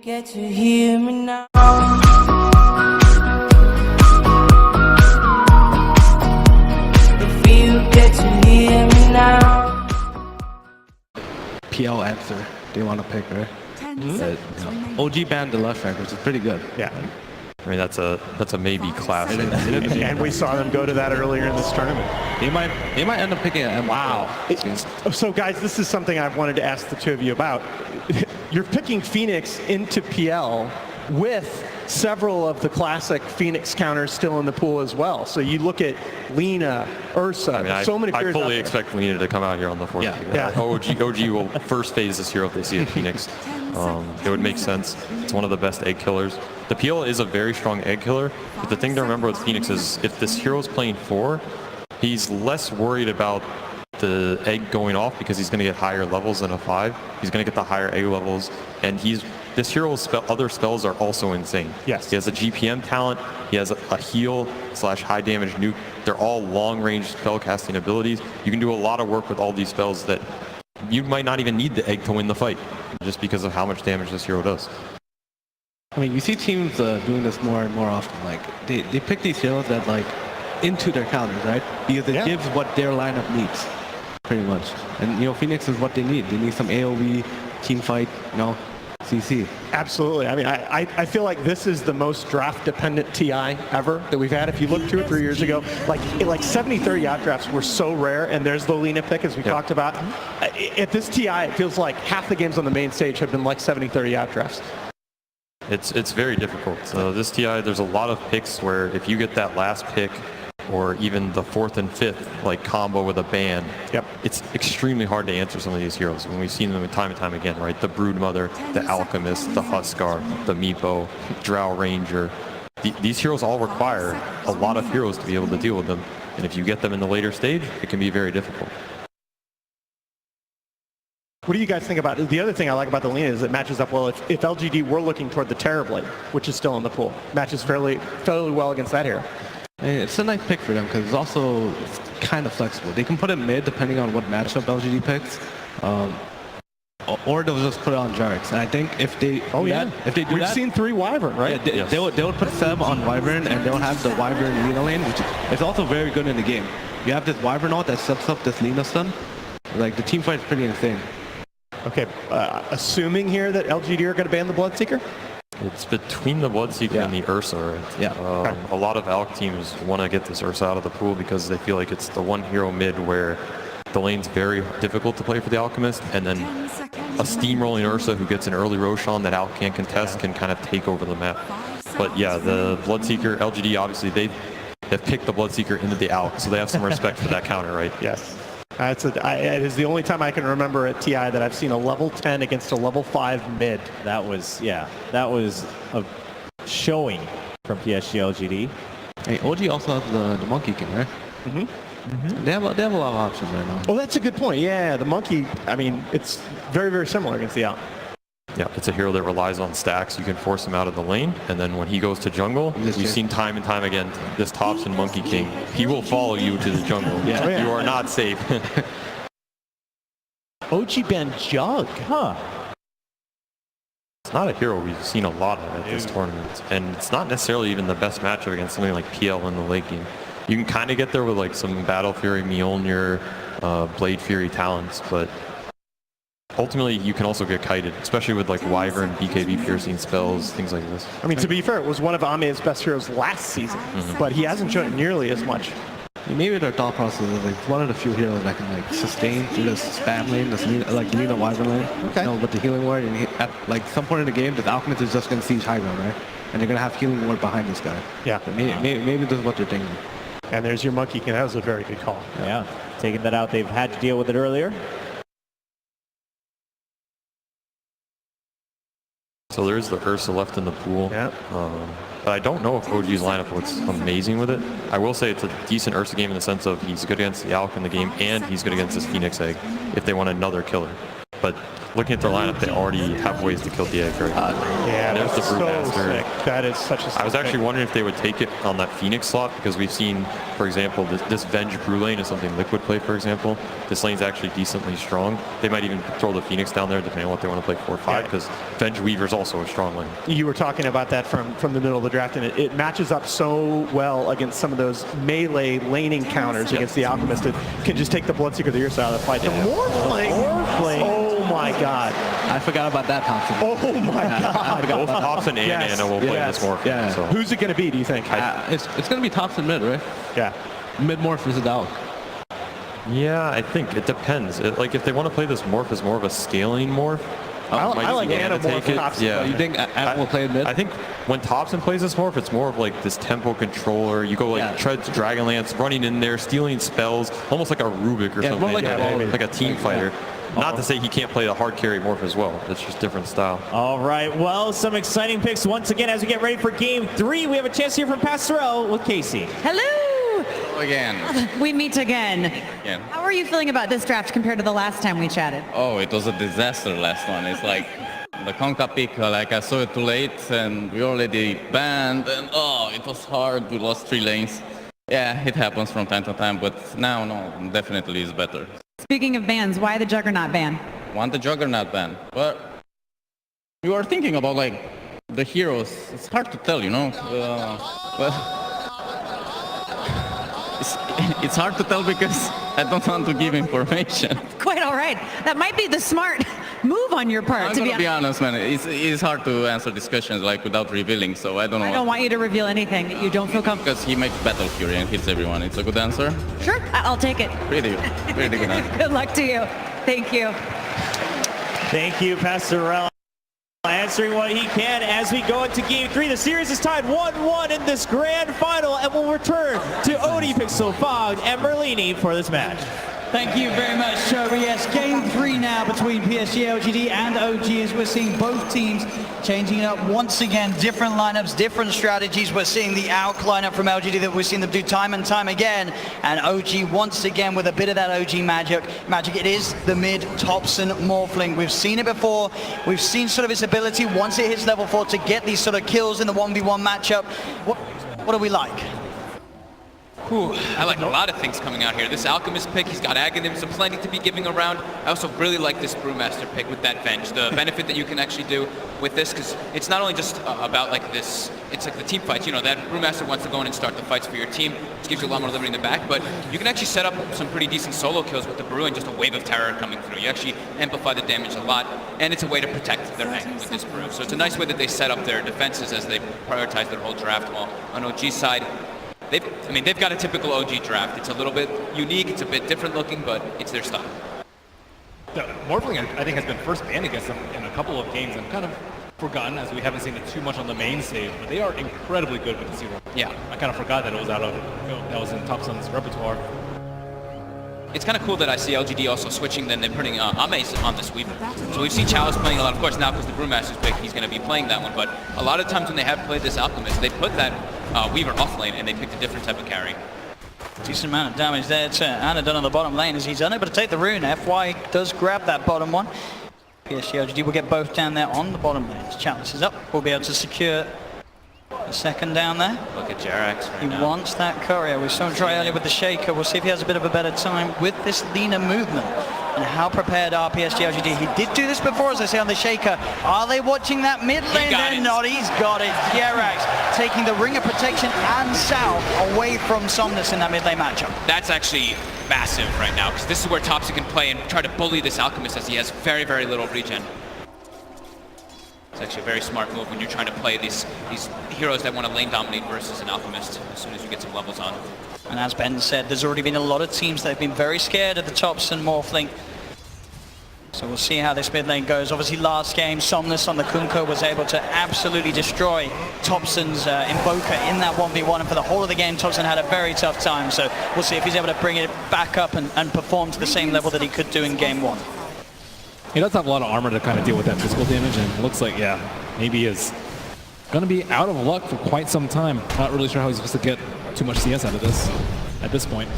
Get to hear me now. If you get to hear me now. PL answer they want to pick, right? OG banned the left rank, which is pretty good. Yeah. I mean, that's a maybe class. And we saw them go to that earlier in this tournament. They might end up picking it. Wow. So guys, this is something I've wanted to ask the two of you about. You're picking Phoenix into PL with several of the classic Phoenix counters still in the pool as well. So you look at Lena, Ursa, I mean, so many I players. fully expect Lena to come out here on the fourth. Yeah. OG will first phase this hero if they see a Phoenix. It would make sense. It's one of the best egg killers. The PL is a very strong egg killer, but the thing to remember with Phoenix is if this hero's playing 4, he's less worried about the egg going off because he's going to get higher levels than a 5. He's going to get the higher egg levels, and this hero's other spells are also insane. Yes. He has a GPM talent, he has a heal / high damage nuke. They're all long range spell casting abilities. You can do a lot of work with all these spells that you might not even need the egg to win the fight, just because of how much damage this hero does. I mean, you see teams doing this more and more often. Like they pick these heroes that like into their counters, right? Because it gives what their lineup needs, pretty much. And Phoenix is what they need. They need some AOE, team fight, CC. Absolutely. I mean, I feel like this is the most draft-dependent TI ever that we've had. If you look 2 or 3 years ago, like 70-30 out drafts were so rare, and there's the Lena pick, as we talked about. At this TI, it feels like half the games on the main stage have been like 70-30 out drafts. It's very difficult. So this TI, there's a lot of picks where if you get that last pick, or even the 4th and 5th like combo with a ban, it's extremely hard to answer some of these heroes. And we've seen them time and time again, right? The Broodmother, the Alchemist, the Huskar, the Meepo, Drow Ranger. These heroes all require a lot of heroes to be able to deal with them. And if you get them in the later stage, it can be very difficult. What do you guys think about it? The other thing I like about the Lena is it matches up well. If LGD were looking toward the Terrorblade, which is still in the pool, matches fairly well against that hero. It's a nice pick for them because it's kind of flexible. They can put it mid depending on what matchup LGD picks, or they'll just put it on Jarix. And I think if they We've seen 3 Wyvern, right? Yeah, they would put Seb on Wyvern, and they'll have the Wyvern Lena lane, which is also very good in the game. You have this Wyvern out that sets up this Lena stun. Like the team fight is pretty insane. Okay, assuming here that LGD are going to ban the Bloodseeker? It's between the Bloodseeker and the Ursa. Right? Yeah. A lot of ALC teams want to get this Ursa out of the pool because they feel like it's the one hero mid where the lane's very difficult to play for the Alchemist, and then a steamrolling Ursa who gets an early Roshan that ALC can't contest can kind of take over the map. But yeah, the Bloodseeker, LGD, obviously they've picked the Bloodseeker into the ALC, so they have some respect for that counter, right? Yes. It is the only time I can remember at TI that I've seen a level 10 against a level 5 mid. That was a showing from Psg.Lgd. Hey, OG also has the Monkey King, right? They have a lot of options right now. Oh, that's a good point. Yeah, the Monkey, I mean, it's very, very similar against the ALC. Yeah, it's a hero that relies on stacks. You can force him out of the lane, and then when he goes to jungle, we've seen time and time again, this Thompson Monkey King, he will follow you to the jungle. You are not safe. OG banned Jug, huh? It's not a hero we've seen a lot of at this tournament, and it's not necessarily even the best matchup against something like PL in the late game. You can kind of get there with like some Battle Fury, Mjolnir, Blade Fury talents, but ultimately, you can also get kited, especially with like Wyvern, BKB piercing spells, things like this. I mean, to be fair, it was one of Ame's best heroes last season, but he hasn't shown it nearly as much. Maybe their thought process is like one of the few heroes that can like sustain through this spam lane, this Lena Wyvern lane. Okay. With the healing ward, and at like some point in the game, the Alchemist is just going to siege high ground, right? And they're going to have healing ward behind this guy. Yeah. So maybe this is what they're thinking. And there's your Monkey King. That was a very good call. Yeah, taking that out. They've had to deal with it earlier. So there's the Ursa left in the pool. Yeah. But I don't know if OG's lineup looks amazing with it. I will say it's a decent Ursa game in the sense of he's good against the ALC in the game, and he's good against this Phoenix Egg if they want another killer. But looking at their lineup, they already have ways to kill the egg, right? Yeah, There's that's the so Brewmaster. sick. That is such a sick I was actually pick. wondering if they would take it on that Phoenix slot, because we've seen, for example, this Venge Brew lane is something Liquid play, for example. This lane's actually decently strong. They might even throw the Phoenix down there depending on what they want to play 4-5, because Venge Weaver's also a strong lane. You were talking about that from the middle of the draft, and it matches up so well against some of those melee laning counters against the Alchemist that can just take the Bloodseeker the ears out of the fight. The Morphling. Oh my God. I forgot about that, Thompson. Oh my God. Both Thompson and Yes, Anna will play yes. this more. Yeah. So. Who's it going to be, do you think? It's going to be Thompson mid, right? Yeah. Mid morph is a Dalek. Yeah, I think it depends. Like if they want to play this morph as more of a scaling morph, I like Anna Anna more take for it. Thompson. Yeah. You think Anna will play it mid? I think when Thompson plays this morph, it's more of like this tempo controller. You go like Treads, Dragonlance, running in there, stealing spells, almost like a Rubik or Yeah, more something. like Like a team fighter. Not to say he can't play the hard carry morph as well. It's just different style. All right, well, some exciting picks once again as we get ready for game 3. We have a chance to hear from Pastorell with Casey. Hello! Again. We meet again. Again. How are you feeling about this draft compared to the last time we chatted? Oh, it was a disaster last one. It's like the Conca pick, like I saw it too late and we already banned and it was hard. We lost 3 lanes. Yeah, it happens from time to time, but now, no, definitely is better. Speaking of bans, why the Juggernaut ban? Want the Juggernaut ban, but you are thinking about like the heroes. It's hard to tell, you know. But it's hard to tell because I don't want to give information. Quite all right. That might be the smart move on your part. I'm to gonna be honest, man. It's hard to answer these questions like without revealing. So I don't know. I don't want you to reveal anything that you don't feel comfortable. Because he makes Battle Fury and hits everyone. It's a good answer. Sure, I'll take it. Pretty good answer. Good luck to you. Thank you. Thank you, Pastorell. Answering what he can as we go into game 3. The series is tied 1-1 in this grand final, and we'll return to Odie, Pixel, Fog, and Merlini for this match. Thank you very much, Toby. Yes, game 3 now between PSG.Lgd and OG as we're seeing both teams changing it up once again. Different lineups, different strategies. We're seeing the ALK lineup from LGD that we've seen them do time and time again. And OG once again with a bit of that OG magic. It is the mid Thompson Morphling. We've seen it before. We've seen sort of his ability once it hits level 4 to get these sort of kills in the 1v1 matchup. What do we like? I like a lot of things coming out here. This Alchemist pick, he's got Aghanims plenty to be giving around. I also really like this Brewmaster pick with that Venge. The benefit that you can actually do with this, because it's not only just about like this, it's like the team fights. You know, that Brewmaster wants to go in and start the fights for your team, which gives you a lot more liberty in the back, but you can actually set up some pretty decent solo kills with the Brew and just a wave of terror coming through. You actually amplify the damage a lot, and it's a way to protect their angle with this Brew. So it's a nice way that they set up their defenses as they prioritize their whole draft. While on OG side, they've got a typical OG draft. It's a little bit unique, it's a bit different looking, but it's their style. The Morphling, I think, has been first banned against them in a couple of games and kind of forgotten as we haven't seen it too much on the main stage, but they are incredibly good with the zero. Yeah. I kind of forgot that it was that was in Thompson's repertoire. It's kind of cool that I see LGD also switching, then they're putting Ames on this Weaver. So we've seen Chalice playing a lot, of course, now because the Brewmaster's pick, he's going to be playing that one, but a lot of times when they have played this Alchemist, they put that Weaver off lane and they picked a different type of carry. Decent amount of damage there to Anadon on the bottom lane as he's unable to take the rune. FY does grab that bottom one. PSG.Lgd will get both down there on the bottom lane. As Chalice is up, we'll be able to secure the second down there. Look at Jerax right He now. wants that courier. We saw him try earlier with the Shaker. We'll see if he has a bit of a better time with this Lina movement. And how prepared are PSG.Lgd? He did do this before, as I say, on the Shaker. Are they watching that mid lane? They're not. He's got it. Jerax taking the Ring of Protection and South away from Somnus in that mid lane matchup. That's actually massive right now, because this is where Topsy can play and try to bully this Alchemist as he has very, very little regen. It's actually a very smart move when you're trying to play these heroes that want to lane dominate versus an Alchemist as soon as you get some levels on. And as Ben said, there's already been a lot of teams that have been very scared of the Thompson Morphling. So we'll see how this mid lane goes. Obviously last game, Somnus on the Kunko was able to absolutely destroy Thompson's Invoker in that 1v1, and for the whole of the game, Thompson had a very tough time. So we'll see if he's able to bring it back up and perform to the same level that he could do in game 1. He does have a lot of armor to kind of deal with that physical damage, and it looks like, yeah, maybe he is going to be out of luck for quite some time. Not really sure how he's supposed to get too much CS out of this at this point.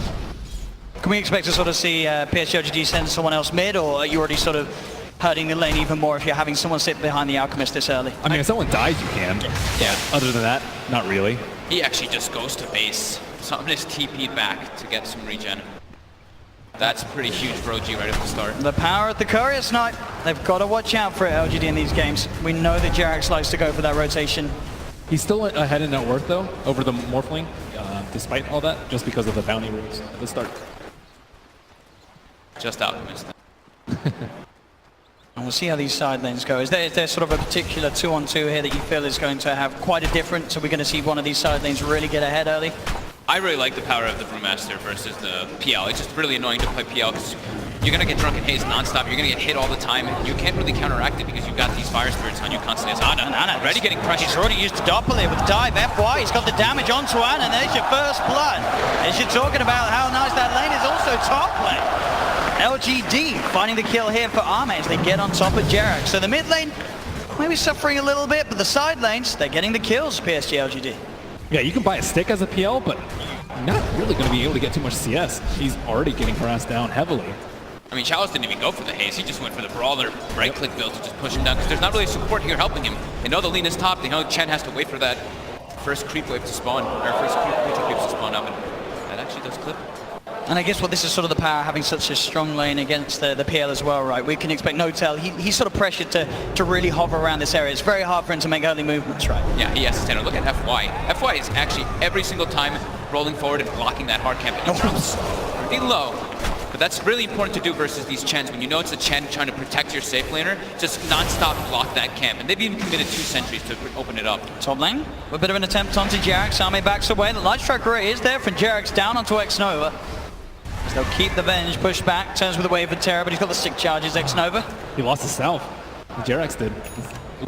Can we expect to sort of see PSG.Lgd send someone else mid, or are you already sort of hurting the lane even more if you're having someone sit behind the Alchemist this early. I mean, if someone dies, you can. Yeah. Other than that, not really. He actually just goes to base. Summoned his TP back to get some regen. That's pretty huge for OG right at the start. The power of the Courier Snipe. They've got to watch out for it, LGD, in these games. We know that Jerax likes to go for that rotation. He's still ahead in net worth, though, over the Morphling, despite all that, just because of the bounty rules at the start. Just Alchemist. And we'll see how these side lanes go. Is there sort of a particular 2-on-2 here that you feel is going to have quite a difference? So we're going to see one of these side lanes really get ahead early? I really like the power of the Brewmaster versus the PL. It's just really annoying to play PL because you're going to get Drunken Haze nonstop. You're going to get hit all the time. And you can't really counteract it because you've got these Fire Spirits on you constantly. As Ana already getting pressure. He's already used to Doppler with dive. FY, he's got the damage onto Ana. And there's your first blood. As you're talking about how nice that lane is, also top lane. LGD finding the kill here for Arme as they get on top of Jerax. So the mid lane maybe suffering a little bit, but the side lanes, they're getting the kills, Psg.Lgd. Yeah, you can buy a stick as a PL, but not really going to be able to get too much CS. He's already getting harassed down heavily. I mean, Chalice didn't even go for the haze. He just went for the brawler right-click build to just push him down because there's not really support here helping him. They know the lean is top. They know Chen has to wait for that first creep wave to spawn, or first creep to spawn up, and that actually does clip. And I guess this is sort of the power having such a strong lane against the PL as well, right? We can expect Notel, he's sort of pressured to really hover around this area. It's very hard for him to make early movements, right? Yeah, he has to stand. Look at FY. FY is actually every single time rolling forward and blocking that hard camp. And he drops pretty low. But that's really important to do versus these Chens. When you know it's a Chen trying to protect your safe laner, just non-stop block that camp. And they've even committed 2 sentries to open it up. Top lane, a bit of an attempt onto Jerax. Arme backs away. The Light Strike array is there from Jerax down onto X-Nova. They'll keep the Venge, push back, turns with a wave of terror, but he's got the stick charges, X-Nova. He lost his self. Jerax did.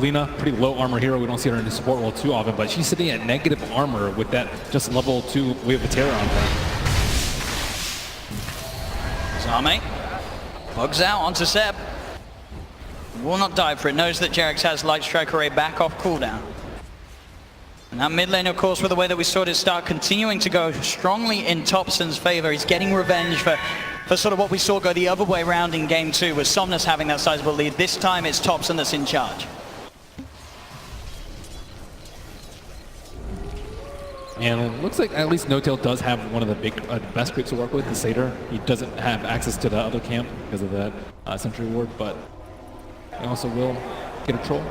Lina, pretty low armor hero. We don't see her in the support role too often, but she's sitting at negative armor with that just level 2 wave of terror on her. Arme bugs out onto Seb. Will not dive for it. Knows that Jerax has Light Strike array back off cooldown. And that mid lane, of course, with the way that we saw it start continuing to go strongly in Topson's favor. He's getting revenge for sort of what we saw go the other way around in game 2, with Somnus having that sizable lead. This time it's Topson that's in charge. And it looks like at least Notail does have one of the best creeps to work with, the Satyr. He doesn't have access to the other camp because of that sentry ward, but he also will get a troll.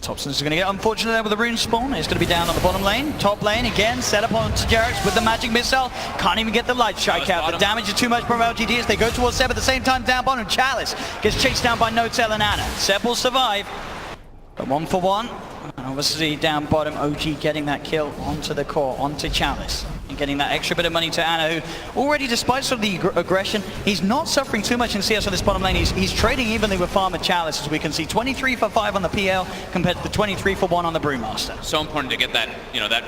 Topson's going to get unfortunate there with the rune spawn. He's going to be down on the bottom lane. Top lane again, set up onto Jerax with the magic missile. Can't even get the light strike out. The damage is too much from LGD as they go towards Seb at the same time. Down bottom, Chalice gets chased down by Notel and Ana. Seb will survive, but 1 for 1. And obviously down bottom, OG getting that kill onto the core, onto Chalice. And getting that extra bit of money to Ana, who already, despite sort of the aggression, he's not suffering too much in CS on this bottom lane. He's trading evenly with Farmer Chalice, as we can see. 23 for 5 on the PL compared to the 23 for 1 on the Brewmaster. So important to get that,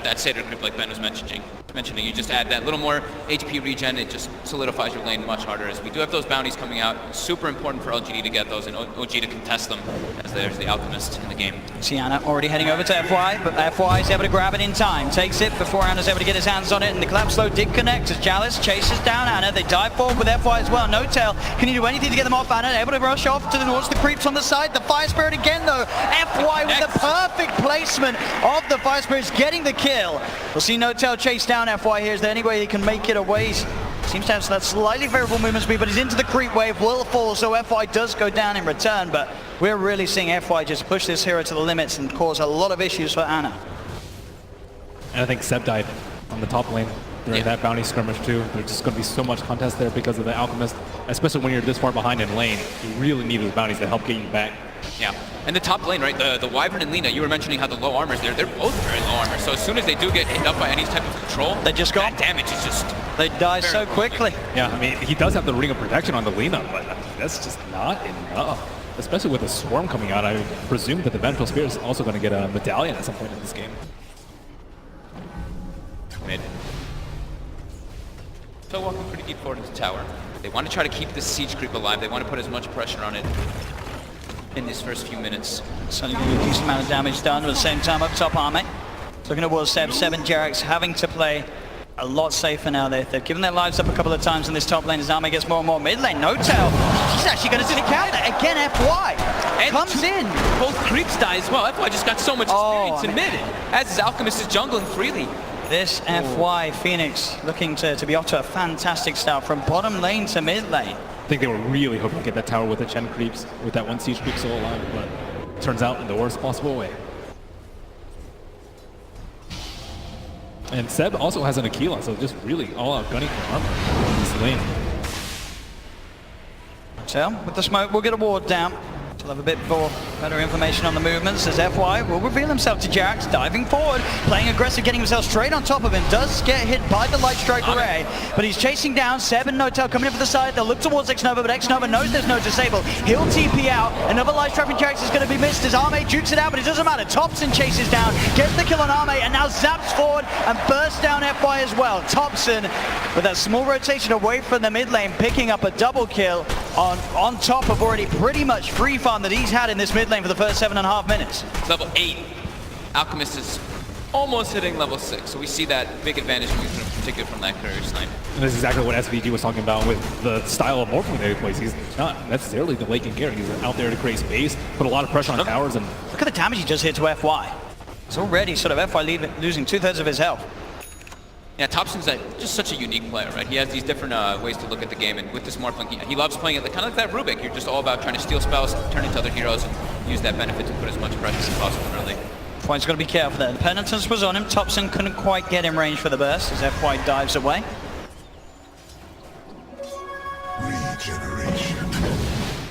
that Satyr creep like Ben was mentioning. You just add that little more HP regen, it just solidifies your lane much harder. As we do have those bounties coming out, super important for LGD to get those and OG to contest them, as there's the Alchemist in the game. See Ana already heading over to FY, but FY is able to grab it in time. Takes it before Ana's able to get his hands on it, and the collapse slow did connect as Chalice chases down Ana. They dive forward with FY as well. Notel, can you do anything to get them off Ana? Able to rush off towards the creeps on the side. The Fire Spirit again though. FY with the perfect placement of the Fire Spirits getting the kill. We'll see Notel chase down FY here. Is there any way he can make it away? Seems to have that slightly favorable movement speed, but he's into the creep wave, will fall, so FY does go down in return, but we're really seeing FY just push this hero to the limits and cause a lot of issues for Ana. And I think Seb died on the top lane during that bounty skirmish too. There's just going to be so much contest there because of the Alchemist, especially when you're this far behind in lane. You really need those bounties to help get you back. Yeah, and the top lane, right, the Wyvern and Lina, you were mentioning how the low armor is there. They're both very low armor, so as soon as they do get hit up by any type of control, they just go. That damage is just... They die so quickly. Yeah, I mean, he does have the Ring of Protection on the Lina, but that's just not enough. Especially with the Swarm coming out, I presume that the Vengeful Spirit is also going to get a medallion at some point in this game. Mid. So walking pretty deep forward into tower. They want to try to keep this siege creep alive. They want to put as much pressure on it in these first few minutes. Suddenly going to be a decent amount of damage done, but at the same time up top Arme. Looking at Seb and Jerax having to play a lot safer now. They've given their lives up a couple of times in this top lane as Arme gets more and more mid lane. Notel He's actually going to take out that. Again, FY comes in. Both creeps die as well. FY just got so much experience in mid, as his Alchemist is jungling freely. This FY Phoenix looking to be off to a fantastic start from bottom lane to mid lane. I think they were really hoping to get that tower with the Chen creeps, with that one siege creep still alive, but turns out in the worst possible way. And Seb also has an Aquila, so just really all out gunning for armor in this lane. So, with the smoke, we'll get a ward down. We'll have a bit more better information on the movements as FY will reveal himself to Jax, diving forward, playing aggressive, getting himself straight on top of him. Does get hit by the Light Strike Array, but he's chasing down. Seb and Notel coming in for the side. They'll look towards Xnova, but Xnova knows there's no disable. He'll TP out. Another Light Strike from Jax is going to be missed as Arme jukes it out, but it doesn't matter. Thompson chases down, gets the kill on Arme, and now zaps forward and bursts down FY as well. Thompson, with that small rotation away from the mid lane, picking up a double kill on top of already pretty much free farm that he's had in this mid lane for the first 7.5 minutes. It's level 8. Alchemist is almost hitting level 6, so we see that big advantage in particular from that courier snipe. And this is exactly what SVG was talking about with the style of Morphling that he plays. He's not necessarily the late game carry. He's out there to create space, put a lot of pressure on towers, and look at the damage he just hit to FY. It's already sort of FY losing 2/3 of his health. Yeah, Thompson's just such a unique player, right? He has these different ways to look at the game, and with this Morphling, he loves playing it kind of like that Rubik. You're just all about trying to steal spells, turn into other heroes, and use that benefit to put as much pressure as possible early. FY's got to be careful there. The Penitence was on him. Thompson couldn't quite get in range for the burst as FY dives away.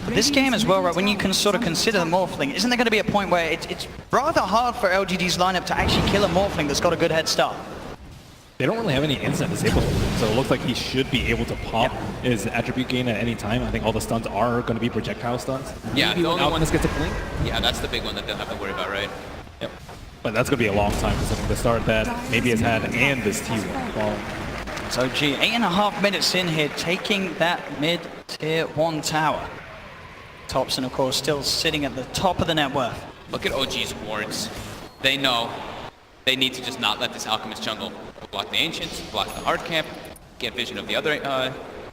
But this game as well, right, when you can sort of consider the Morphling, isn't there going to be a point where it's rather hard for LGD's lineup to actually kill a Morphling that's got a good head start? they don't really have any instant disables, so it looks like he should be able to pop his attribute gain at any time. I think all the stuns are going to be projectile stuns. Yeah, maybe the only one gets a blink. Yeah, that's the big one that they'll have to worry about, right? Yep. But that's going to be a long time for something to start that maybe has had and this T1 following. So G, 8.5 minutes in here, taking that mid-tier 1 tower. Thompson, of course, still sitting at the top of the net worth. Look at OG's wards. They know they need to just not let this Alchemist jungle block the Ancients, block the hard camp, get vision of the other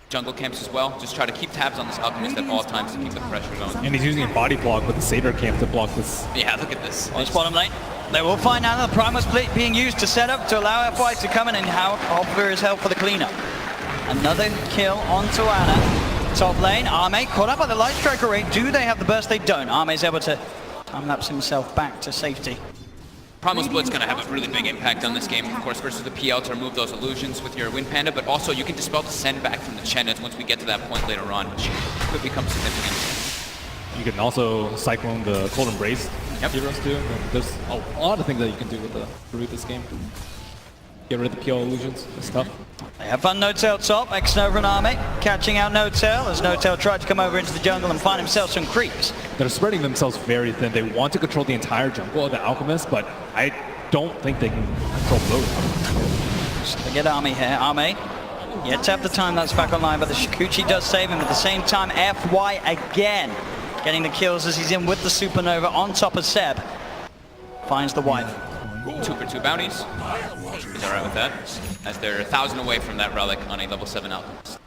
jungle camps as well. Just try to keep tabs on this Alchemist at all times to keep the pressure going. And he's using a body block with the Satyr camp to block this. Yeah, look at this. On bottom lane. They will find out the Primal Split being used to set up to allow FY to come in and how offer his help for the cleanup. Another kill onto Ana. Top lane, Arme caught up by the Light Strike Array. Do they have the burst? They don't. Arme's able to time-lapse himself back to safety. Primal Split's going to have a really big impact on this game, of course, versus the PL to remove those illusions with your Wind Panda, but also you can dispel the send back from the Chenas once we get to that point later on, which could become significant. You can also Cyclone the Cold Embrace heroes too. There's a lot of things that you can do with the root this game. Get rid of the PL illusions, it's tough. They have fun Notel top, Xnova and Arme catching out Notel as Notel tried to come over into the jungle and find himself some creeps. They're spreading themselves very thin. They want to control the entire jungle of the Alchemist, but I don't think they can control both. So they get Arme here. Arme yet to have the time that's back online, but the Shikuchi does save him at the same time. FY again getting the kills as he's in with the Supernova on top of Seb. Finds the wipe. 2 for 2 bounties. He's alright with that, as they're 1,000 away from that relic on a level 7 Alchemist.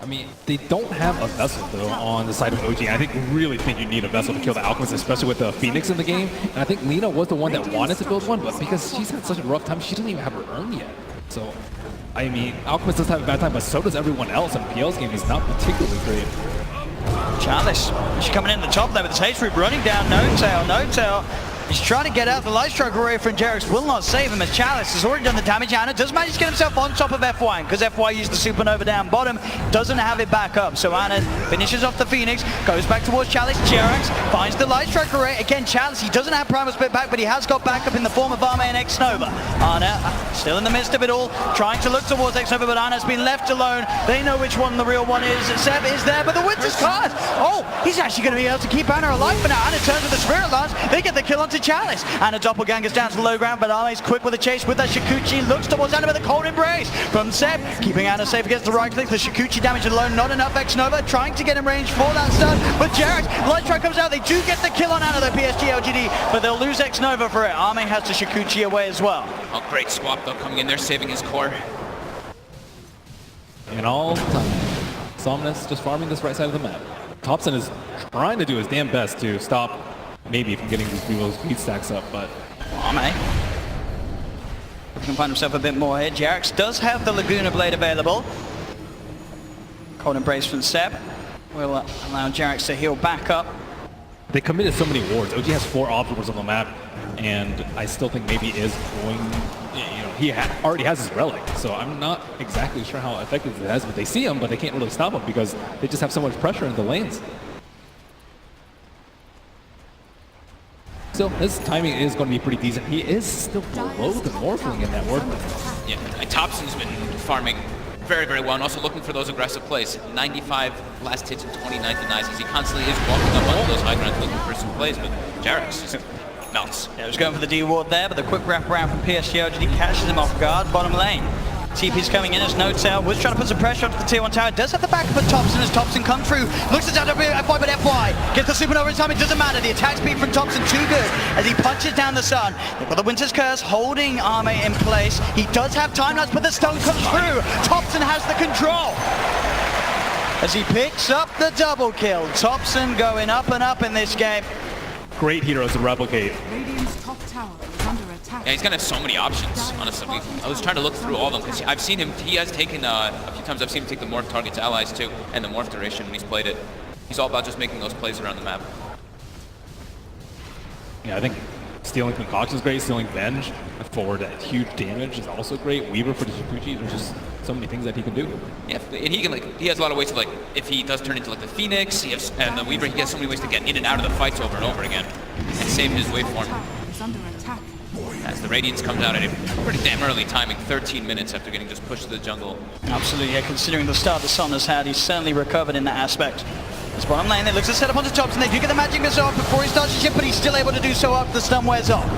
I mean, they don't have a Vessel, though, on the side of OG. I really think you need a Vessel to kill the Alchemist, especially with the Phoenix in the game. And I think Lena was the one that wanted to build one, but because she's had such a rough time, she didn't even have her urn yet. So, I mean, Alchemist does have a bad time, but so does everyone else, and PL's game is not particularly great. Chalice, she's coming in the top there with his haste root running down Notel. He's trying to get out. The Light Strike Array from Jerix will not save him as Chalice has already done the damage. Ana does manage to get himself on top of FY, because FY used the Supernova down bottom, doesn't have it back up. So Ana finishes off the Phoenix, goes back towards Chalice. Jerix finds the Light Strike Array. Again, Chalice, he doesn't have Primal Split back, but he has got backup in the form of Arme and Xnova. Ana still in the midst of it all, trying to look towards Xnova, but Ana's been left alone. They know which one the real one is. Seb is there, but the Winter's card. Oh, he's actually going to be able to keep Ana alive for now. Ana turns with the Spirit Lance. They get the kill onto Chalice. Ana doppelgangers down to the low ground, but Arme's quick with a chase with that Shikuchi. Looks towards Ana with a Cold Embrace from Seb, keeping Ana safe against the right click. The Shikuchi damage alone, not enough. Xnova trying to get in range for that stun, but Jerix, Light Strike comes out. They do get the kill on Ana, the Psg.Lgd, but they'll lose Xnova for it. Arme has the Shikuchi away as well. Oh, great swap though, coming in there, saving his core. And all the time, Somnus just farming this right side of the map. Thompson is trying to do his damn best to stop maybe from getting these speed stacks up, but... Arme can find himself a bit more here. Jarex does have the Laguna Blade available. Cold Embrace from Seb will allow Jarex to heal back up. They committed so many wards. OG has 4 obstacles on the map, and I still think maybe is going, he already has his relic, so I'm not exactly sure how effective it is, but they see him, but they can't really stop him because they just have so much pressure in the lanes. So his timing is going to be pretty decent. He is still below the Morphling in that ward. Yeah, and Thompson's been farming very, very well, and also looking for those aggressive plays. 95 last hits and 29 denies, as he constantly is walking up onto those high grounds looking for some plays, but Jarex just melts. Yeah, he was going for the D ward there, but the quick wraparound from Psg.Lgd catches him off guard, bottom lane. TP's coming in as No-Tail, was trying to put some pressure onto the tier 1 tower, does have the backup of Thompson as Thompson comes through, looks at FY, but FY gets the supernova in time, it doesn't matter, the attack speed from Thompson too good as he punches down the sun. They've got the Winter's Curse holding Arme in place, he does have time lapse, but the stone comes through, Thompson has the control. As he picks up the double kill, Thompson going up and up in this game. Great heroes to replicate. Radiant's top tower is under attack. Yeah, he's gonna have so many options, honestly. I was trying to look through all of them, because I've seen him, he has taken, a few times I've seen him take the morph targets allies too, and the morph duration when he's played it. He's all about just making those plays around the map. Yeah, I think stealing Concoction is great, stealing Venge forward at huge damage is also great. Weaver for the Shikuchi, there's just so many things that he can do. Yeah, and he can he has a lot of ways to if he does turn into the Phoenix, and the Weaver, he has so many ways to get in and out of the fights over and over again, and save his waveform. Is under attack. As the Radiance comes out at a pretty damn early timing, 13 minutes after getting just pushed to the jungle. Absolutely, yeah, considering the start the Sun has had, he's certainly recovered in that aspect. This bottom lane, they look to set up onto Thompson, they do get the magic missile off before he starts to ship, but he's still able to do so after the stun wears off.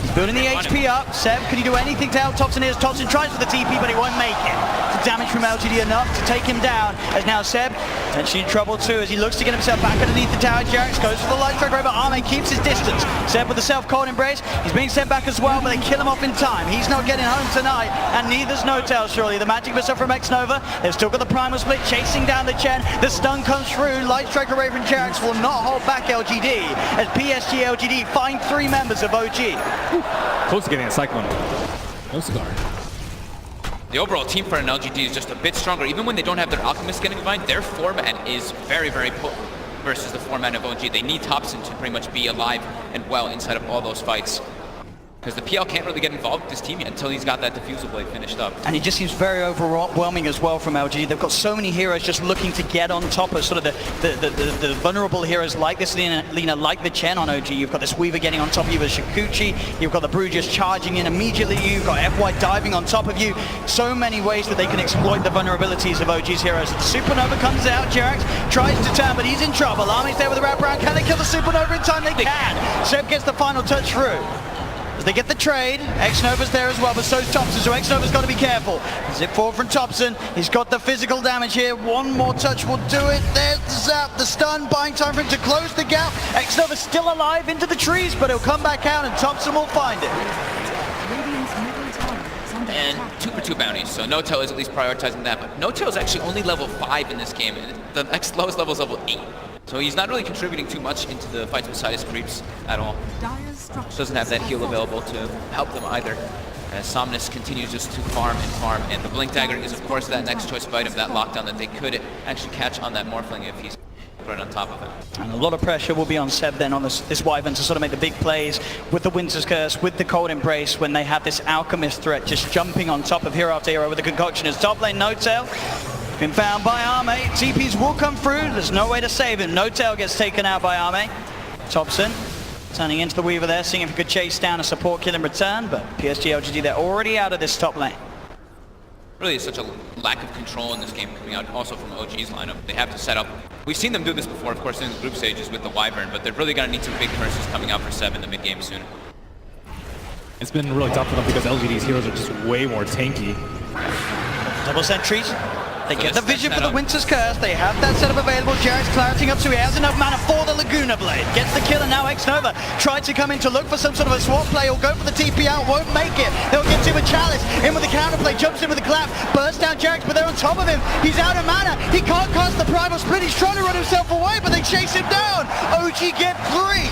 He's building the HP up. Seb, can he do anything to help Thompson here? Thompson tries for the TP, but he won't make it. The damage from LGD enough to take him down, as now Seb potentially in trouble too, as he looks to get himself back underneath the tower. Jarex goes for the light strike, but Arme keeps his distance. Seb with the self-cold embrace, he's being sent back as well, but they kill him off in time. He's not getting home tonight, and neither's No-Tail surely. The magic missile from X-Nova, they've still got the primal split chasing down the Chen. The stun comes through, light strike away from Jarex will not hold back LGD, as Psg.Lgd find 3 members of OG. Close to getting a Cyclone. No cigar. The overall team for an LGD is just a bit stronger. Even when they don't have their Alchemist getting combined, their format is very, very potent versus the format of OG. They need Thompson to pretty much be alive and well inside of all those fights. Because the PL can't really get involved with this team yet until he's got that Diffusal Blade finished up. And it just seems very overwhelming as well from LG. They've got so many heroes just looking to get on top of sort of the vulnerable heroes like this Lina, like the Chen on OG. You've got this Weaver getting on top of you with Shikuchi. You've got the Brew just charging in immediately. You've got FY diving on top of you. So many ways that they can exploit the vulnerabilities of OG's heroes. The Supernova comes out. Jarex tries to turn, but he's in trouble. Arme's there with a wraparound. Can they kill the Supernova in time? They can. Seb gets the final touch through. As they get the trade, X-Nova's there as well, but so's Thompson, so X-Nova's got to be careful. Zip forward from Thompson, he's got the physical damage here, one more touch will do it. There's the zap, the stun, buying time for him to close the gap. X-Nova's still alive into the trees, but he'll come back out and Thompson will find it. And 2-for-2 bounties, so No-Tail is at least prioritizing that, but No-Tail is actually only level 5 in this game, and the next lowest level is level 8. So he's not really contributing too much into the fights beside his creeps at all. Doesn't have that heal available to help them either. As Somnus continues just to farm and farm, and the Blink Dagger is of course that next choice of item, that lockdown that they could actually catch on that Morphling if he's right on top of it. And a lot of pressure will be on Seb then on this Wyvern to sort of make the big plays with the Winter's Curse, with the Cold Embrace, when they have this Alchemist threat just jumping on top of hero after hero with the Concoction. As top lane No-Tail been found by Arme. TPs will come through. There's no way to save him. No-Tail gets taken out by Arme. Thompson turning into the Weaver there, seeing if he could chase down a support kill in return, but Psg.Lgd, they're already out of this top lane. Really is such a lack of control in this game coming out also from OG's lineup. They have to set up. We've seen them do this before, of course, in the group stages with the Wyvern, but they're really going to need some big curses coming out for Seb in the mid-game soon. It's been really tough for them because LGD's heroes are just way more tanky. Double sentries. They get the vision for the Winter's Curse. They have that setup available. Jarek's clarifying up, so he has enough mana for the Laguna Blade. Gets the kill, and now Xnova tried to come in to look for some sort of a swap play or go for the TP out. Won't make it. They'll get to with Chalice. In with the counterplay. Jumps in with the clap. Bursts down Jarek, but they're on top of him. He's out of mana. He can't cast the Primal Split. He's trying to run himself away, but they chase him down. OG get 3.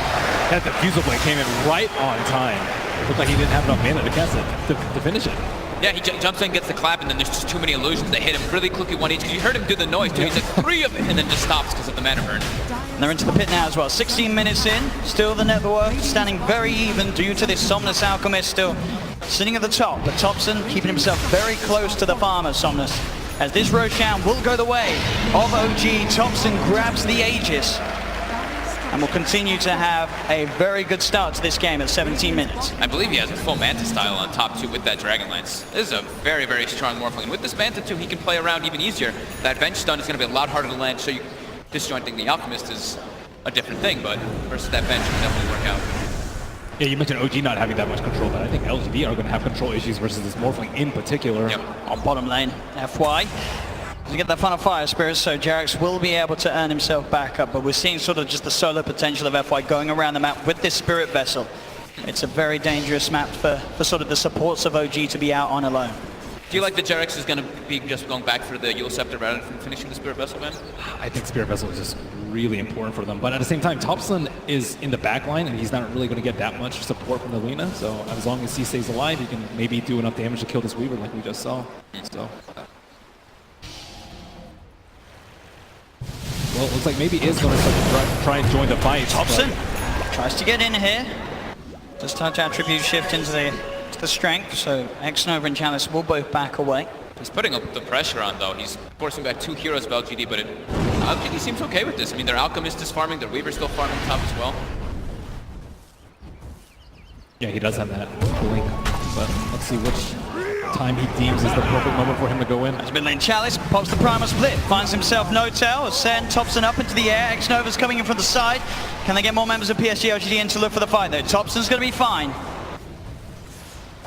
That diffusal blade came in right on time. Looked like he didn't have enough mana to cast it, to finish it. Yeah, he jumps in, gets the clap, and then there's just too many illusions that hit him really quickly one each. Because you heard him do the noise, too. He's like 3 of it, and then just stops because of the mana burn. And they're into the pit now as well. 16 minutes in. Still the net worth standing very even due to this Somnus Alchemist still sitting at the top. But Thompson keeping himself very close to the farmer, Somnus. As this Roshan will go the way of OG, Thompson grabs the Aegis. And will continue to have a very good start to this game at 17 minutes. I believe he has a full Manta style on top too with that Dragonlance. This is a very, very strong Morphling. With this Manta too, he can play around even easier. That bench stun is going to be a lot harder to land, so disjointing the Alchemist is a different thing, but versus that bench, it can definitely work out. Yeah, you mentioned OG not having that much control, but I think LGD are going to have control issues versus this Morphling in particular. Yep. On bottom lane, FY. To get that final fire spirit, so Jarex will be able to earn himself back up, but we're seeing sort of just the solo potential of FY going around the map with this spirit vessel. It's a very dangerous map for sort of the supports of OG to be out on alone. Do you like that Jarex is going to be just going back for the Yule Scepter rather than finishing the Spirit Vessel, man? I think Spirit Vessel is just really important for them, but at the same time, Thompson is in the back line, and he's not really going to get that much support from the Lina, so as long as he stays alive, he can maybe do enough damage to kill this Weaver like we just saw. So. Well, it looks like maybe is going to try and join the fight. Thompson tries to get in here. Does touch attribute shift into the strength, so Xnova and Chalice will both back away. He's putting up the pressure on though. He's forcing back 2 heroes of LGD, but LGD seems okay with this. I mean, their Alchemist is farming, their Weaver's still farming top as well. Yeah, he does have that blink, but let's see which time he deems is the perfect moment for him to go in. As mid lane Chalice pops the Primal Split, finds himself no tail, send Thompson up into the air. Xnova's coming in from the side. Can they get more members of Psg.Lgd in to look for the fight though? Thompson's going to be fine,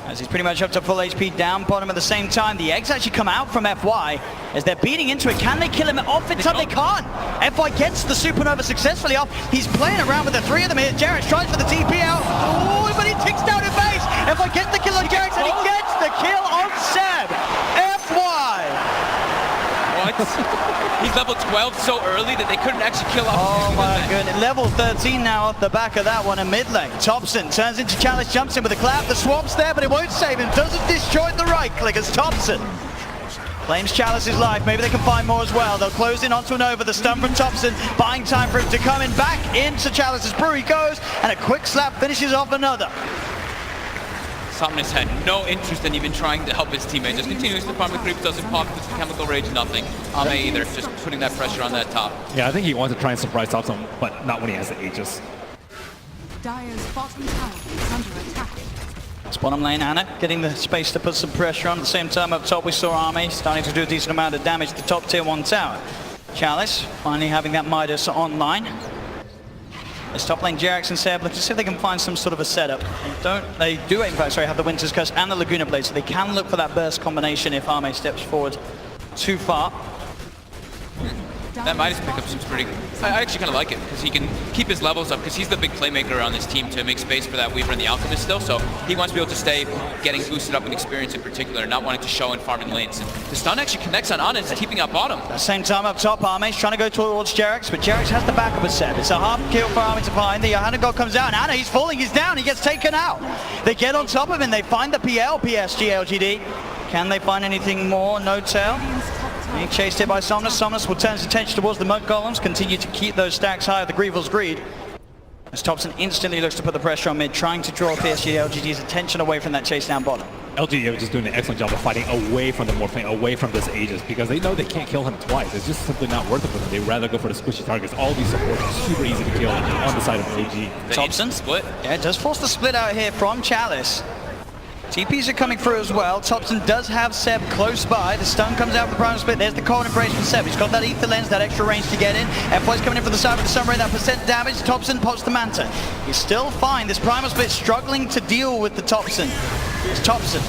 as he's pretty much up to full HP down bottom at the same time. The eggs actually come out from FY as they're beating into it. Can they kill him off in time? They can't. FY gets the Supernova successfully off. He's playing around with the 3 of them here. Jarek tries for the TP out. Oh, but he ticks down in base. FY gets the kill on Jarek, and he gets the kill on Seb. FY. What? He's level 12 so early that they couldn't actually kill off. Oh my goodness. Level 13 now off the back of that one in mid lane. Thompson turns into Chalice, jumps in with a clap. The swap's there, but it won't save him. Doesn't disjoint the right click as Thompson claims Chalice's life. Maybe they can find more as well. They'll close in onto an over. The stun from Thompson, buying time for him to come in. Back into Chalice's brew he goes, and a quick slap finishes off another. Somnus had no interest in even trying to help his teammate. Just continues to farm the creep, doesn't pop the chemical rage, nothing. Ame either, just putting that pressure on that top. Yeah, I think he wants to try and surprise Thompson, but not when he has the Aegis. Dire's bottom tower is under attack. It's bottom lane, Anna getting the space to put some pressure on. At the same time up top we saw Ame starting to do a decent amount of damage to the top tier 1 tower. Chalice finally having that Midas online. It's top lane Jarex and Seb. Let's see if they can find some sort of a setup. They do in fact have the Winter's Curse and the Laguna Blade, so they can look for that burst combination if Ame steps forward too far. That Midas pickup seems pretty... I actually kind of like it, because he can keep his levels up, because he's the big playmaker on this team to make space for that Weaver and the Alchemist still, so he wants to be able to stay getting boosted up in experience in particular, not wanting to show in farming lanes. And the stun actually connects on Anna, it's keeping out bottom. At the same time up top, Ame's trying to go towards Jarex, but Jarex has the backup of Seb. It's a half kill for Ame to find. The Johanna God comes out, and Anna, he's falling, he's down, he gets taken out. They get on top of him, they find the PL, Psg.Lgd. Can they find anything more? No tail. Being chased here by Somnus. Somnus will turn his attention towards the Mud Golems, continue to keep those stacks high of the Grievel's Greed. As Thompson instantly looks to put the pressure on mid, trying to draw Psg.Lgd's attention away from that chase down bottom. LGD is just doing an excellent job of fighting away from the Morphling, away from this Aegis, because they know they can't kill him twice. It's just simply not worth it for them. They'd rather go for the squishy targets. All these supports are super easy to kill on the side of OG. Thompson split. Yeah, it does force the split out here from Chalice. TPs are coming through as well. Thompson does have Seb close by. The stun comes out for the Primal Split. There's the cold embrace from Seb. He's got that ether lens, that extra range to get in. FY's coming in from the side with the Sunray, that percent damage. Thompson pops the Manta. He's still fine. This Primal Split struggling to deal with the Thompson. It's Thompson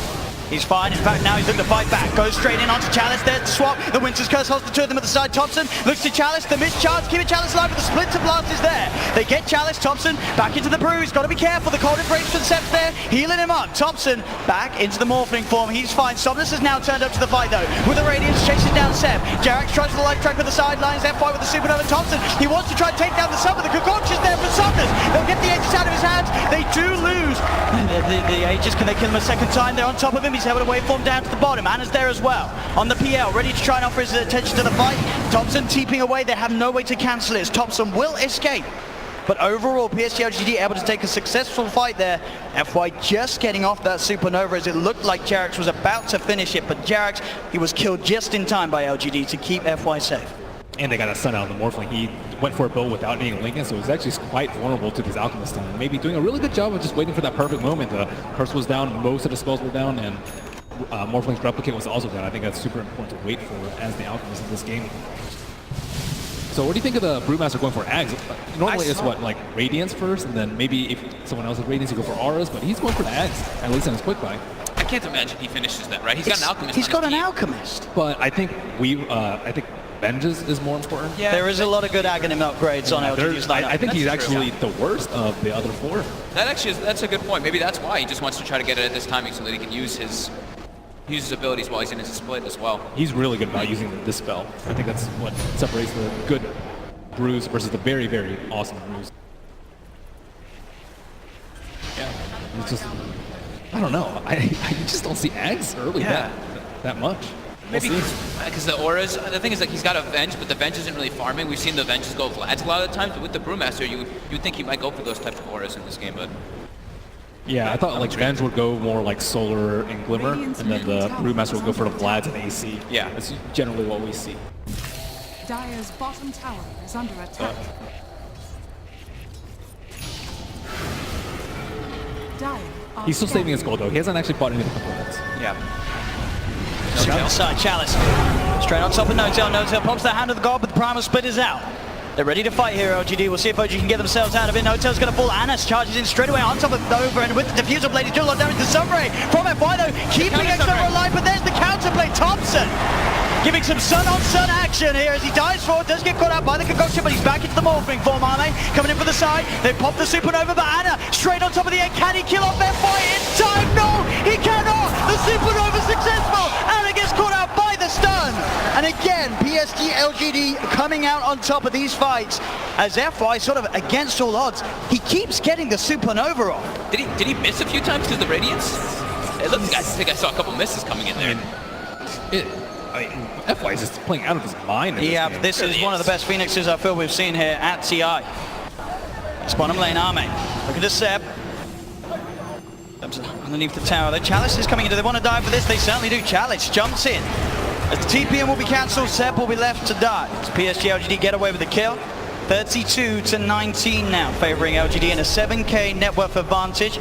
He's fine. In fact, now he's looking to fight back. Goes straight in onto Chalice. There's the swap. The Winter's Curse holds the two of them at the side. Thompson looks to Chalice. The missed chance. Keeping Chalice alive, but the Splinter Blast is there. They get Chalice. Thompson back into the brew. He's got to be careful. The cold embrace from Sep's there. Healing him up. Thompson back into the Morphling form. He's fine. Somnus has now turned up to the fight, though. With the Radiance chasing down Sep. Jarax tries the light track with the sidelines. FY with the Supernova. Thompson, he wants to try and take down the Sun, but the concoction's there for Somnus. They'll get the Aegis out of his hands. They do lose. The Aegis, can they kill him a second time? They're on top of him. He's able to waveform down to the bottom. Anna's there as well. On the PL, ready to try and offer his attention to the fight. Thompson teeping away. They have no way to cancel it. Thompson will escape. But overall, Psg.Lgd able to take a successful fight there. FY just getting off that Supernova as it looked like Jarax was about to finish it. But Jarax, he was killed just in time by LGD to keep FY safe. And they got a Sun out of the Morphling. He went for a build without needing Lincoln, so it was actually quite vulnerable to this Alchemist team. Maybe doing a really good job of just waiting for that perfect moment. The Curse was down, most of the spells were down, and Morphling's Replicate was also down. I think that's super important to wait for as the Alchemist in this game. So what do you think of the Brewmaster going for Ags? Normally it's what, like Radiance first, and then maybe if someone else has Radiance, you go for Auras, but he's going for the Ags, at least in his quick buy. I can't imagine he finishes that, right? He's got an Alchemist. He's got an Alchemist. But I think Vengeance is more important. Yeah, there is a lot of good Aghanim upgrades on LGD's lineup. I think he's actually the worst of the other four. That's a good point. Maybe that's why he just wants to try to get it at this timing so that he can use his abilities while he's in his split as well. He's really good about using this spell. I think that's what separates the good brews versus the very, very awesome brews. Yeah, it's just, I don't know. I just don't see Ags early that much. Maybe because the auras, the thing is like he's got a Venge, but the Venge isn't really farming. We've seen the Venges go Vlads a lot of the times, but with the Brewmaster, you'd think he might go for those types of auras in this game, but... Yeah, I thought like Venge would go more like Solar and Glimmer, and then the Brewmaster would go for the Vlads and AC. Yeah. That's generally what we see. Dire's bottom tower is under attack. He's still saving his gold though. He hasn't actually bought any of the components. Yeah. Straight outside, Chalice. Straight on top of Notail. Notail pops the hand of the god, but the Primal Split is out. They're ready to fight here, LGD. We'll see if OG can get themselves out of it. Notail's going to fall. Anas charges in straight away on top of Nova, and with the Diffuser Blade, he's doing a lot of damage to Sunray. From FY though, keeping X-Nova alive, but there's the counterplay. Thompson giving some sun-on-sun action here as he dives forward, does get caught out by the concoction, but he's back into the Morphling form, aren't they? Coming in for the side, they pop the Supernova, but Anna straight on top of the egg. Can he kill off FY in time? No, he cannot! The Supernova successful! Anna gets caught out by the stun! And again, Psg.Lgd coming out on top of these fights as FY sort of against all odds. He keeps getting the Supernova off. Did he miss a few times because the Radiance? It looks, I think I saw a couple misses coming in there. I mean, FY is just playing out of his mind. Yeah, this is one of the best Phoenixes I feel we've seen here at TI. It's bottom lane Arme. Look at the Sep. Underneath the tower. The Chalice is coming in. Do they want to die for this? They certainly do. Chalice jumps in. As the TPM will be cancelled, Sep will be left to die. As Psg.Lgd get away with the kill. 32-19 now, favoring LGD in a 7k net worth advantage.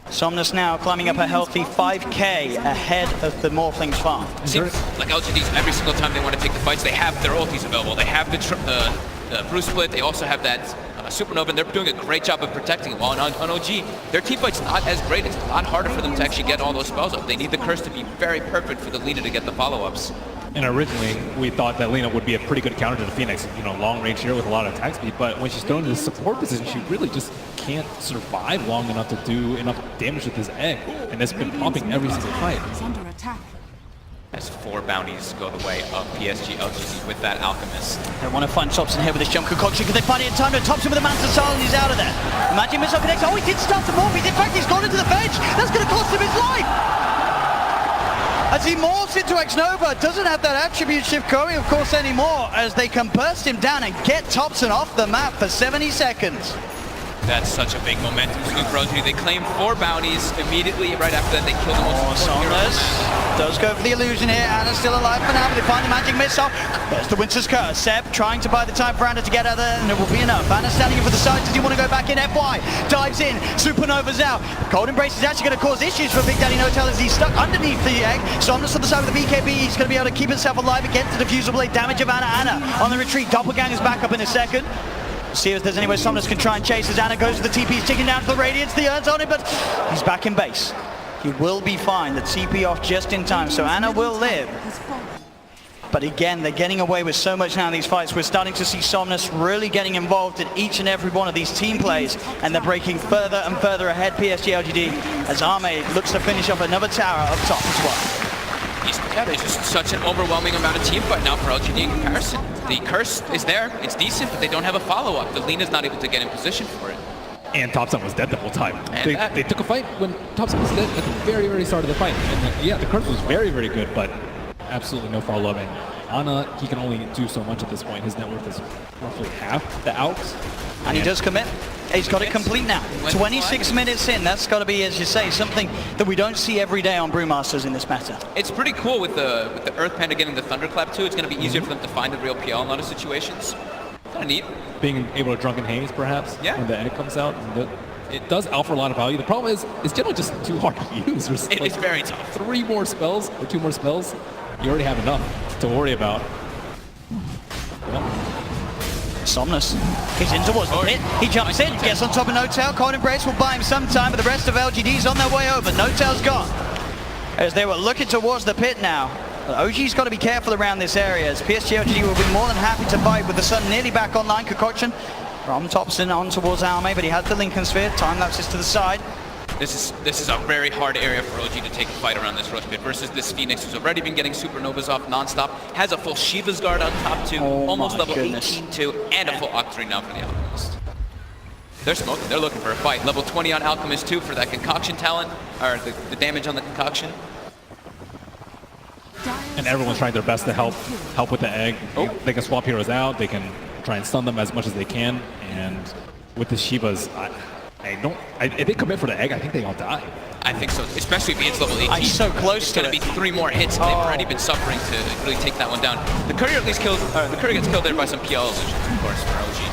Somnus now climbing up a healthy 5k ahead of the Morphling's farm. Seems like LGD's every single time they want to take the fights, they have their ultis available. They have the Brew Split, they also have that Supernova, and they're doing a great job of protecting it. While on OG, their team fight's not as great. It's a lot harder for them to actually get all those spells up. They need the Curse to be very perfect for the Lina to get the follow-ups. And originally, we thought that Lina would be a pretty good counter to the Phoenix. You know, long range here with a lot of attack speed, but when she's thrown in the support position, she really just can't survive long enough to do enough damage with this egg. And it's been popping every single fight. As 4 bounties go the way of Psg.Lgd with that Alchemist. They want to find Thompson here with this jump concoction. Can they find it in time? No, Thompson with the Mantle Soul, and he's out of there. Imagine missile connects. Oh, he did start to morph. In fact, he's gone into the bench. That's going to cost him his life. As he morphs into X-Nova, doesn't have that attribute shift going, of course, anymore, as they can burst him down and get Thompson off the map for 70 seconds. That's such a big momentum swing for LGD. They claim 4 bounties immediately. Right after that, they kill the most important hero. Does go for the illusion here. Anna's still alive for now, but they find the magic missile. There's the Winter's Curse. Sep trying to buy the time for Anna to get out there, and it will be enough. Anna standing in for the side. Does he want to go back in? FY dives in. Supernova's out. Cold Embrace is actually going to cause issues for Big Daddy Notail as he's stuck underneath the egg. Somnus on the side with the BKB. He's going to be able to keep himself alive against the Diffuser Blade damage of Anna. Anna on the retreat. Doppelganger's back up in a second. See if there's any way Somnus can try and chase as Anna goes to the TP. He's ticking down to the Radiance. The Urn's on him, but he's back in base. He will be fine. The TP off just in time, so Ana will live. But again, they're getting away with so much now in these fights. We're starting to see Somnus really getting involved in each and every one of these team plays, and they're breaking further and further ahead, Psg.Lgd, as Arme looks to finish off another tower up top as well. Yeah, there's just such an overwhelming amount of team fight now for LGD in comparison. The curse is there, it's decent, but they don't have a follow-up. The Lena's not able to get in position for it. And Topson was dead the whole time. They took a fight when Topson was dead at the very, very start of the fight. And yeah, the curse was very, very good, but absolutely no follow-up. And Ana, he can only do so much at this point. His net worth is roughly half the Alps. And he does commit. He's got it complete now. 26 minutes in. That's got to be, as you say, something that we don't see every day on Brewmasters in this meta. It's pretty cool with the Earth Panda getting the Thunderclap too. It's going to be easier for them to find the real PL in a lot of situations. Kind of neat. Being able to Drunken Haze, perhaps, when the egg comes out. It does offer a lot of value. The problem is, it's generally just too hard to use. It's very tough. 3 more spells, or 2 more spells, you already have enough to worry about. Somnus, he's in towards the pit. He jumps in, gets on top of No-Tail. Cold Embrace will buy him some time, but the rest of LGD's on their way over. No-Tail's gone. As they were looking towards the pit now. OG's got to be careful around this area, as Psg.Lgd will be more than happy to fight with the sun nearly back online. Concoction from Topson on towards Arme, but he has the Lincoln Sphere. Time lapses to the side. This is a very hard area for OG to take a fight around this rush pit versus this Phoenix who's already been getting supernovas off nonstop, has a full Shiva's Guard on top too, almost level 18 too, and a full Octarine now for the Alchemist. They're smoking, they're looking for a fight. Level 20 on Alchemist too for that concoction talent, or the damage on the concoction. And everyone's trying their best to help with the egg. They can swap heroes out, they can try and stun them as much as they can, and with the Shivas, if they commit for the egg, I think they all die. I think so, especially if it's level 18. I'm so close to it. It's going to be 3 more hits, and they've already been suffering to really take that one down. The Courier at least the Courier gets killed there by some PL illusions, of course, for OG.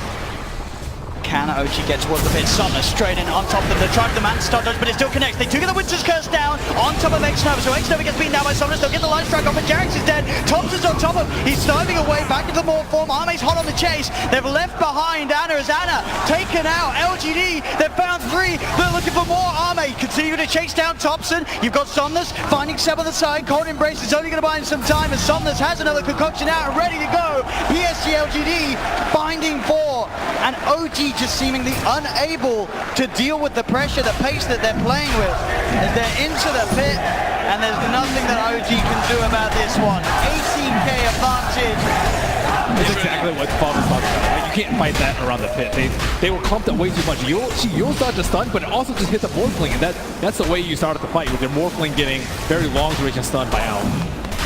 Can OG get towards the pit? Somnus straight in on top of them. They tried the man stun dodge, but it still connects. They do get the Winter's Curse down on top of X-Nova. So X-Nova gets beaten down by Somnus. They'll get the line strike off, but Jarex is dead. Thompson's on top of him. He's diving away back into the Morph form. Arme's hot on the chase. They've left behind Ana as Ana taken out. LGD, they've found 3. They're looking for more. Arme continue to chase down Thompson. You've got Somnus finding Seb on the side. Cold Embrace is only going to buy him some time as Somnus has another concoction out and ready to go. Psg.Lgd finding 4, and OG just seemingly unable to deal with the pressure, the pace that they're playing with, as they're into the pit, and there's nothing that OG can do about this one. 18k advantage. It's exactly what Father's talking about. You can't fight that around the pit. They were clumped up way too much. You'll start to stun, but it also just hit the Morphling, and that's the way you start the fight, with your Morphling getting very long duration stun by Al.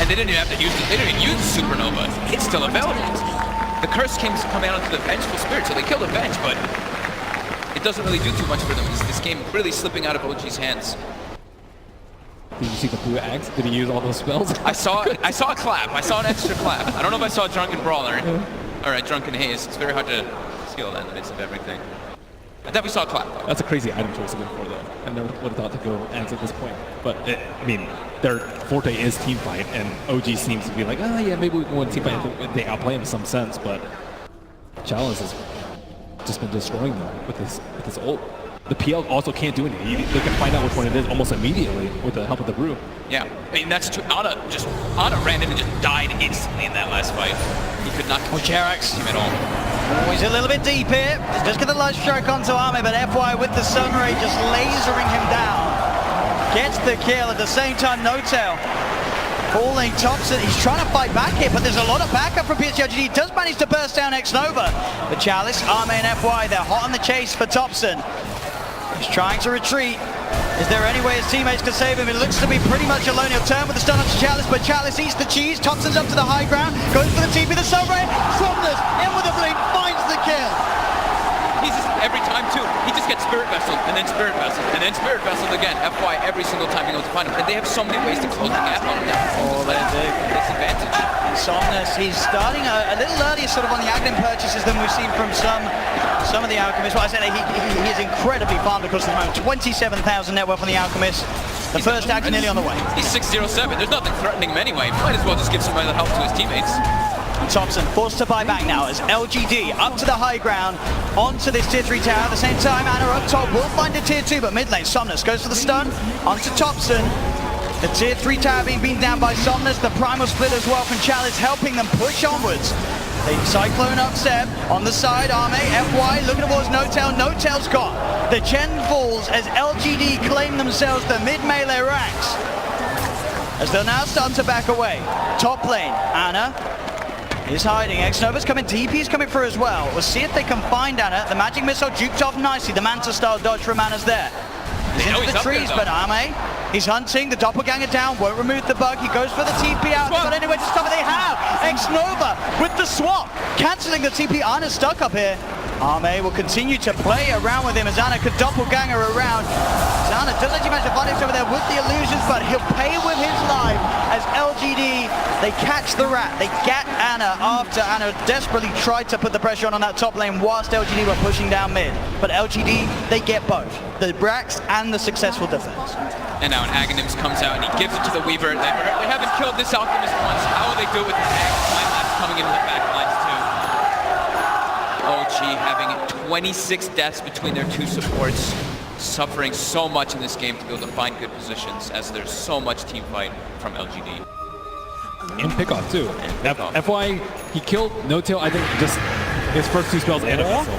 And they didn't even have to use they didn't even use the Supernova. It's still available. The curse came out onto the Vengeful Spirit, so they killed the Venge, but it doesn't really do too much for them. This game really slipping out of OG's hands. Did you see the blue axe? Did he use all those spells? I saw a clap. I saw an extra clap. I don't know if I saw a Drunken Brawler or a Drunken Haze. It's very hard to skill that in the midst of everything. I definitely saw a clap, though. That's a crazy item choice to go for, though. I never would have thought to go axe at this point. But, I mean, their forte is team fight, and OG seems to be like, oh, yeah, maybe we can win team fight. They outplay him in some sense, but Chalice has just been destroying them with his ult. The PL also can't do anything. They can find out which one it is almost immediately with the help of the brew. Yeah, I mean, that's true. Ana ran in and just died instantly in that last fight. He could not control him at all. Oh, he's a little bit deep here. Just get the light strike onto Arme, but FY with the Sun Ray just lasering him down. Gets the kill at the same time. No-Tail falling Thompson. He's trying to fight back here, but there's a lot of backup from Psg.Lgd. He does manage to burst down X-Nova. But Chalice, Arme, and FY, they're hot on the chase for Thompson. He's trying to retreat. Is there any way his teammates can save him? It looks to be pretty much alone. He'll turn with the stun onto Chalice, but Chalice eats the cheese. Thompson's up to the high ground, goes for the TP, the Sunray. Somnus in with a blink, finds the kill. He's just, every time too, he just gets Spirit Vessel, and then Spirit Vessel, and then Spirit Vessel again. FY every single time he goes to find him. And they have so many ways to close the gap on him now. Oh, they do. Disadvantage. And Somnus, he's starting a little earlier sort of on the Aghanim purchases than we've seen from some of the Alchemists. Well, I said he is incredibly farmed across the moment. 27,000 net worth on the Alchemist. The first Aghanim nearly on the way. He's 607. There's nothing threatening him anyway. Might as well just give some other help to his teammates. Thompson forced to buy back now as LGD up to the high ground, onto this tier 3 tower. At the same time, Anna up top will find a tier 2, but mid lane, Somnus goes for the stun, onto Thompson. The tier 3 tower being beaten down by Somnus, the primal split as well from Chalice, helping them push onwards. They Cyclone up step, on the side, Arme, FY, looking towards No-Tail, No-Tail's got the Gen falls as LGD claim themselves the mid-melee ranks. As they're now starting to back away. Top lane, Anna is hiding. X-Nova's coming, TP's coming through as well. We'll see if they can find Anna. The magic missile juked off nicely. The Manta style dodge from Anna's there. He's into the trees, but Arme, he's hunting. The doppelganger down, won't remove the bug. He goes for the TP out. But anyway, to stop it, they have X-Nova with the swap, cancelling the TP. Anna's stuck up here. Arme will continue to play around with him as Anna could doppelganger around. Anna does actually manage to find himself over there with the illusions, but he'll pay with his life as LGD, they catch the rat. They get Anna after Anna desperately tried to put the pressure on that top lane whilst LGD were pushing down mid. But LGD, they get both, the Brax and the successful defense. And now an Aghanims comes out and he gives it to the Weaver. They haven't killed this Alchemist once. How will they do it with the Time Lapse coming into the back lines too? OG having 26 deaths between their two supports, suffering so much in this game to be able to find good positions as there's so much team fight from LGD. And pickoff too. FY, he killed No-Tail, I think, just his first 2 spells and a vessel.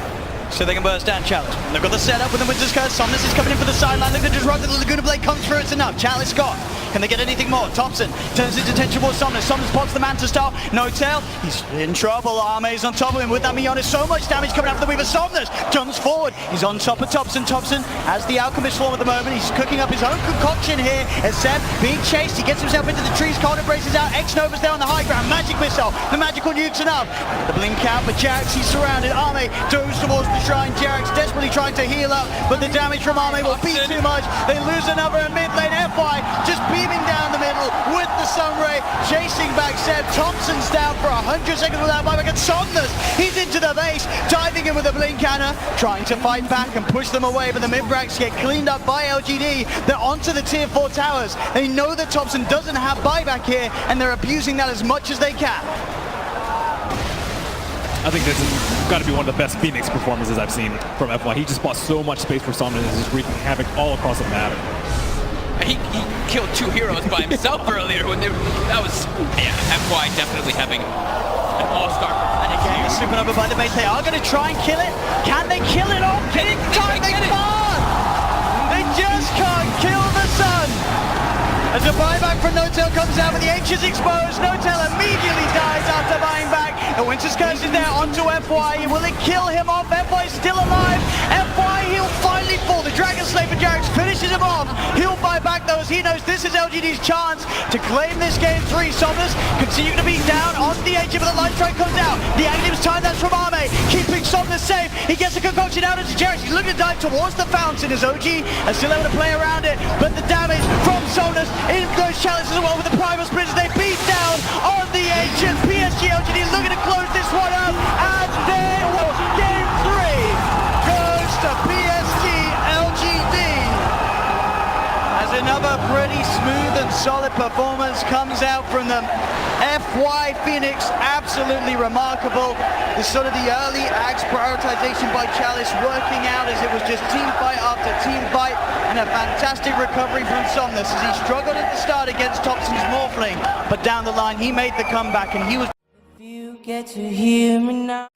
So they can burst down Chalice. They've got the setup with the Winter's Curse. Somnus is coming in for the sideline. Look at the disrupt. The Laguna Blade comes through. It's enough. Chalice got. Can they get anything more? Thompson turns his attention towards Somnus. Somnus pops the Manta Star. No-Tail. He's in trouble. Arme's on top of him with that Mionis. So much damage coming out of the Weaver. Somnus jumps forward. He's on top of Thompson. Thompson has the Alchemist Swarm at the moment. He's cooking up his own concoction here. As Seb being chased. He gets himself into the trees. Cold embraces out. X-Nova's there on the high ground. Magic Missile. The magical nuke's enough. The blink out for Jax. He's surrounded. Arme goes towards the shrine. Jax desperately trying to heal up, but the damage from Arme will be too much. They lose another in mid lane. FY just beaming down the middle with the Sunray, chasing back Seb. Thompson's down for 100 seconds without buyback, and Somnus, he's into the base, diving in with a blink cannon, trying to fight back and push them away, but the mid-bracks get cleaned up by LGD. They're onto the tier 4 towers. They know that Thompson doesn't have buyback here, and they're abusing that as much as they can. I think this has got to be one of the best Phoenix performances I've seen from FY. He just bought so much space for Somnus and is just wreaking havoc all across the map. He killed 2 heroes by himself earlier when that was, yeah, FY definitely having an all-star performance. And again, the Supernova by the base. They are going to try and kill it. Can they kill it off? Big time, they can't! They just can't kill the sun! As the buyback from No-Tail comes out, but the H is exposed. No-Tail immediately dies after buying back. The Winter's Curse is there onto FY. Will it kill him off? FY still alive. FY, he'll finally fall. The Dragon Slayer for Jax finishes him off. He'll buy back though, as he knows this is LGD's chance to claim this game 3. Somnus continue to beat down on the H, but the Light Strike comes out. The Aghanims time that's from Arme, keeping Somnus safe. He gets a concoction out into Jax. He's looking to dive towards the fountain as OG are still able to play around it, but the damage from Somnus, in goes Chalice as well with the primal sprint as they beat down on the H, and Psg.Lgd looking to close this one up, and there game 3 goes to Psg.Lgd as another pretty smooth and solid performance comes out from them. FY Phoenix, absolutely remarkable. The sort of the early axe prioritization by Chalice working out as it was just team fight after team fight, and a fantastic recovery from Somnus as he struggled at the start against Thompson's Morphling, but down the line he made the comeback and he was... If you get to hear me now